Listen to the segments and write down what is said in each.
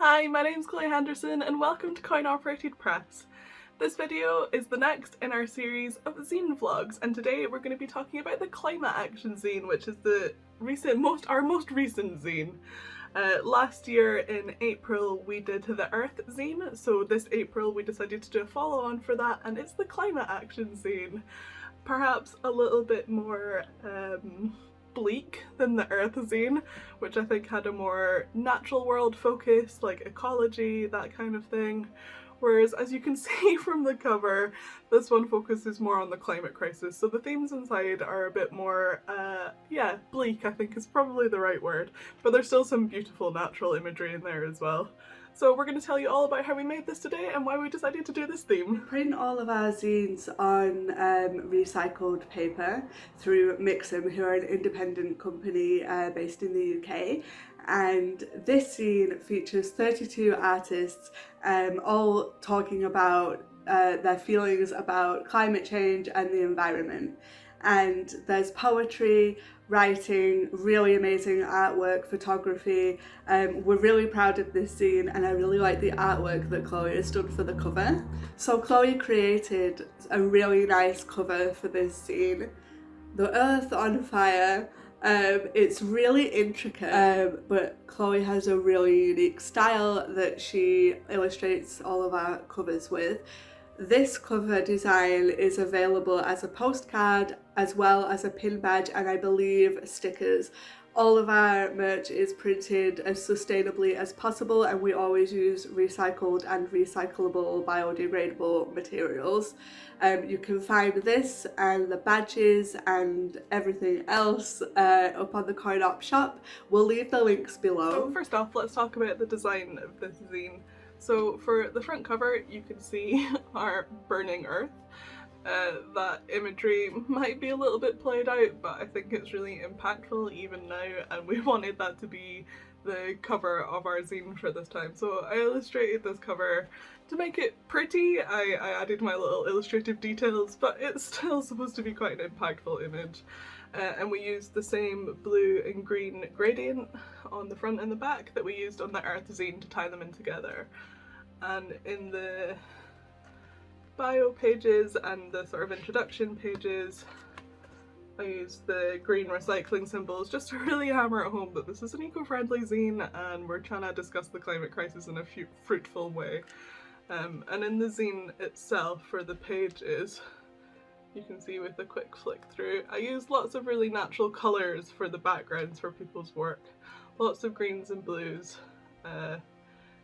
Hi, my name's Chloe Henderson and welcome to Coinoperatedpress. This video is the next in our series of zine vlogs, and today we're going to be talking about the climate action zine, which is our most recent zine. Last year in April we did the Earth zine, so this April we decided to do a follow-on for that, and it's the climate action zine. Perhaps a little bit more bleak than the Earth zine, which I think had a more natural world focus, like ecology, that kind of thing. Whereas, as you can see from the cover, this one focuses more on the climate crisis, so the themes inside are a bit more, yeah, bleak I think is probably the right word, but there's still some beautiful natural imagery in there as well. So we're going to tell you all about how we made this today and why we decided to do this theme. We print all of our zines on recycled paper through Mixum, who are an independent company based in the UK. And this zine features 32 artists all talking about their feelings about climate change and the environment. And there's poetry, writing, really amazing artwork, photography. We're really proud of this zine, and I really like the artwork that Chloe has done for the cover. So Chloe created a really nice cover for this zine. The earth on fire. It's really intricate, but Chloe has a really unique style that she illustrates all of our covers with. This cover design is available as a postcard as well as a pin badge and I believe stickers. All of our merch is printed as sustainably as possible, and we always use recycled and recyclable biodegradable materials. You can find this and the badges and everything else up on the Coinop shop. We'll leave the links below. So first off, let's talk about the design of this zine. So for the front cover you can see our burning earth. That imagery might be a little bit played out, but I think it's really impactful even now, and we wanted that to be the cover of our zine for this time. So I illustrated this cover to make it pretty. I added my little illustrative details, but it's still supposed to be quite an impactful image. And we used the same blue and green gradient on the front and the back that we used on the Earth zine to tie them in together. And in the bio pages and the sort of introduction pages, I used the green recycling symbols just to really hammer it home that this is an eco-friendly zine and we're trying to discuss the climate crisis in a fruitful way. And in the zine itself, for the pages, you can see with a quick flick through, I used lots of really natural colours for the backgrounds for people's work. Lots of greens and blues,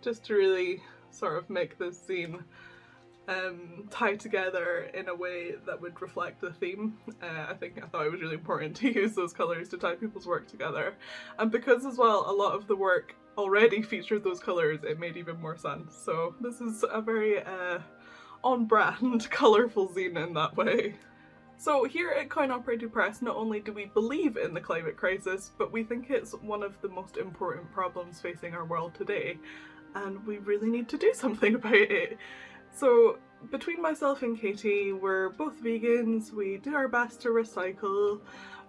just to really sort of make this zine tie together in a way that would reflect the theme. I thought it was really important to use those colours to tie people's work together. And because as well a lot of the work already featured those colours, it made even more sense. So this is a very on-brand, colourful zine in that way. So here at Coinoperatedpress, not only do we believe in the climate crisis, but we think it's one of the most important problems facing our world today, and we really need to do something about it. So between myself and Katie, we're both vegans, we do our best to recycle,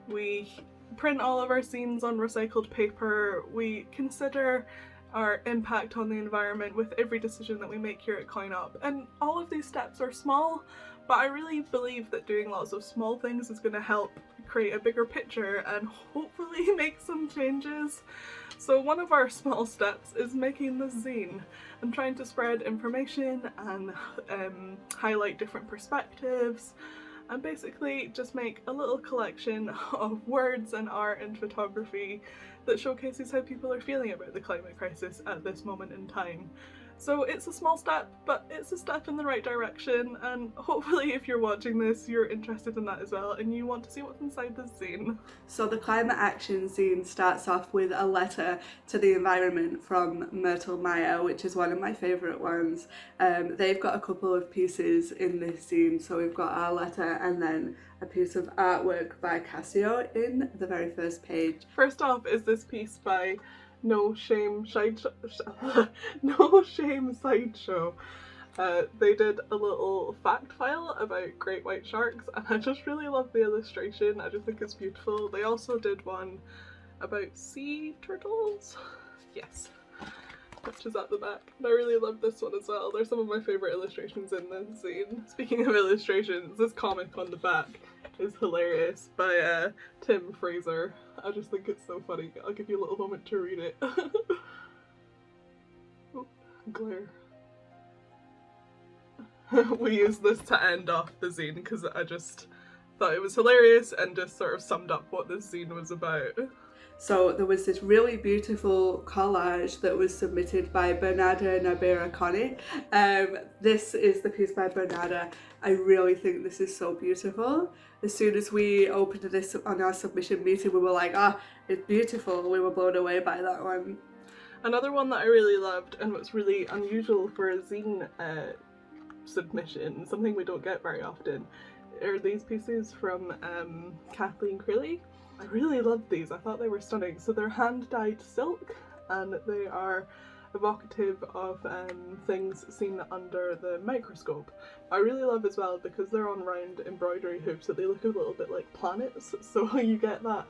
we print all of our zines on recycled paper, we consider our impact on the environment with every decision that we make here at Coinop, and all of these steps are small, but I really believe that doing lots of small things is going to help create a bigger picture and hopefully make some changes. So one of our small steps is making this zine and trying to spread information and highlight different perspectives, and basically just make a little collection of words and art and photography that showcases how people are feeling about the climate crisis at this moment in time. So it's a small step, but it's a step in the right direction, and hopefully if you're watching this you're interested in that as well and you want to see what's inside this zine. So the climate action zine starts off with a letter to the environment from Myrtle Meyer, which is one of my favourite ones. They've got a couple of pieces in this zine, so we've got our letter and then a piece of artwork by Casio in the very first page. First off is this piece by No Shame Sideshow. They did a little fact file about great white sharks, and I just really love the illustration. I just think it's beautiful. They also did one about sea turtles. Yes. sketches at the back. And I really love this one as well. They're some of my favourite illustrations in this zine. Speaking of illustrations, this comic on the back is hilarious by Tim Fraser. I just think it's so funny. I'll give you a little moment to read it. Oh, glare. We used this to end off the zine because I just thought it was hilarious and just sort of summed up what this zine was about. So there was this really beautiful collage that was submitted by Bernarda Nabera-Connie. This is the piece by Bernarda. I really think this is so beautiful. As soon as we opened this on our submission meeting, we were like, ah, it's beautiful. We were blown away by that one. Another one that I really loved and what's really unusual for a zine submission, something we don't get very often, are these pieces from Kathleen Crilly. I really loved these. I thought they were stunning. So they're hand-dyed silk and they are evocative of things seen under the microscope. I really love as well because they're on round embroidery hoops that they look a little bit like planets, so you get that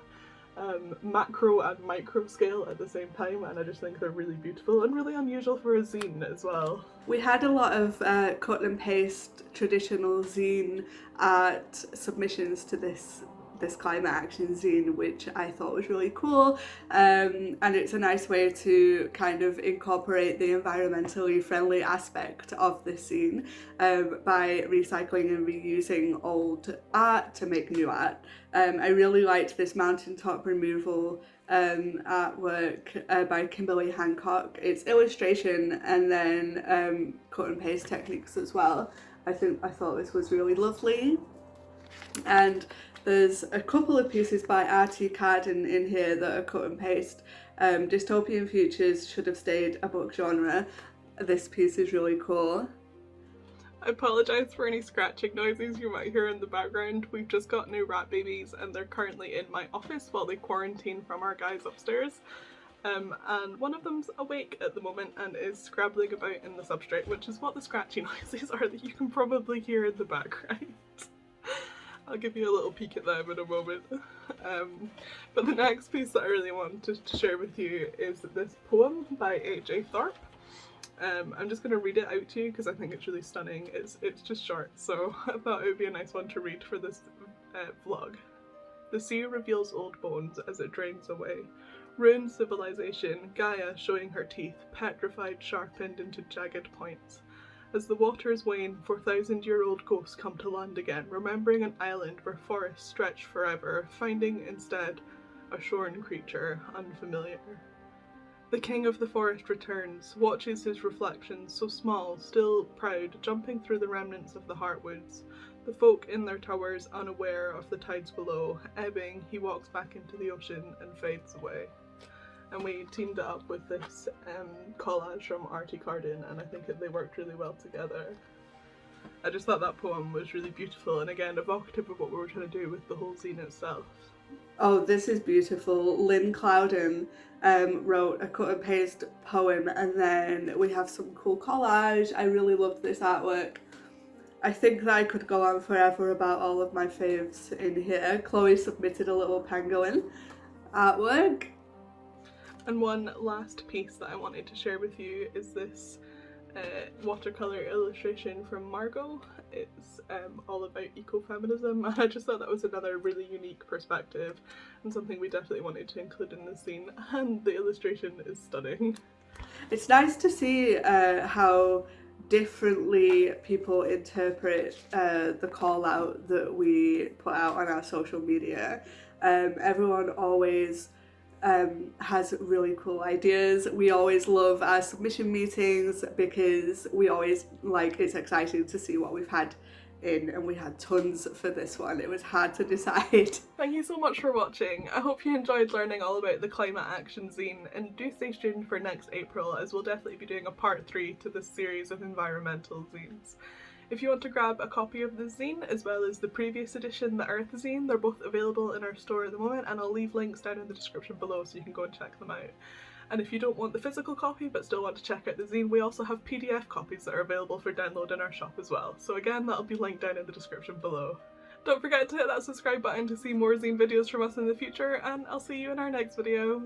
macro and micro scale at the same time, and I just think they're really beautiful and really unusual for a zine as well. We had a lot of cut and paste traditional zine art submissions to this climate action zine, which I thought was really cool, and it's a nice way to kind of incorporate the environmentally friendly aspect of this zine by recycling and reusing old art to make new art. I really liked this mountaintop removal artwork by Kimberly Hancock. It's illustration and then cut and paste techniques as well. I thought this was really lovely. And there's a couple of pieces by R.T. Carden in here that are cut and paste. Dystopian futures should have stayed a book genre. This piece is really cool. I apologise for any scratching noises you might hear in the background. We've just got new rat babies and they're currently in my office while they quarantine from our guys upstairs. And one of them's awake at the moment and is scrabbling about in the substrate, which is what the scratchy noises are that you can probably hear in the background. I'll give you a little peek at them in a moment. But the next piece that I really wanted to share with you is this poem by A.J. Thorpe. I'm just going to read it out to you because I think it's really stunning. It's just short, so I thought it would be a nice one to read for this vlog. The sea reveals old bones as it drains away. Ruined civilization, Gaia showing her teeth, petrified, sharpened into jagged points. As the waters wane, 4,000-year-old ghosts come to land again, remembering an island where forests stretch forever, finding instead a shorn creature, unfamiliar. The king of the forest returns, watches his reflection, so small, still proud, jumping through the remnants of the heartwoods. The folk in their towers, unaware of the tides below, ebbing, he walks back into the ocean and fades away. And we teamed it up with this collage from R.T. Carden, and I think they worked really well together. I just thought that poem was really beautiful and again evocative of what we were trying to do with the whole zine itself. Oh, this is beautiful. Lynn Clouden wrote a cut and paste poem, and then we have some cool collage. I really loved this artwork. I think that I could go on forever about all of my faves in here. Chloe submitted a little pangolin artwork. And one last piece that I wanted to share with you is this watercolour illustration from Margot. It's all about eco-feminism, and I just thought that was another really unique perspective and something we definitely wanted to include in this scene, and the illustration is stunning. It's nice to see how differently people interpret the call out that we put out on our social media. Everyone always has really cool ideas. We always love our submission meetings because we always it's exciting to see what we've had in, and we had tons for this one. It was hard to decide. Thank you so much for watching. I hope you enjoyed learning all about the Climate Action Zine, and do stay tuned for next April as we'll definitely be doing a part 3 to this series of environmental zines. If you want to grab a copy of the zine as well as the previous edition, the Earth Zine, they're both available in our store at the moment, and I'll leave links down in the description below so you can go and check them out. And if you don't want the physical copy but still want to check out the zine, we also have PDF copies that are available for download in our shop as well. So again, that'll be linked down in the description below. Don't forget to hit that subscribe button to see more zine videos from us in the future, and I'll see you in our next video.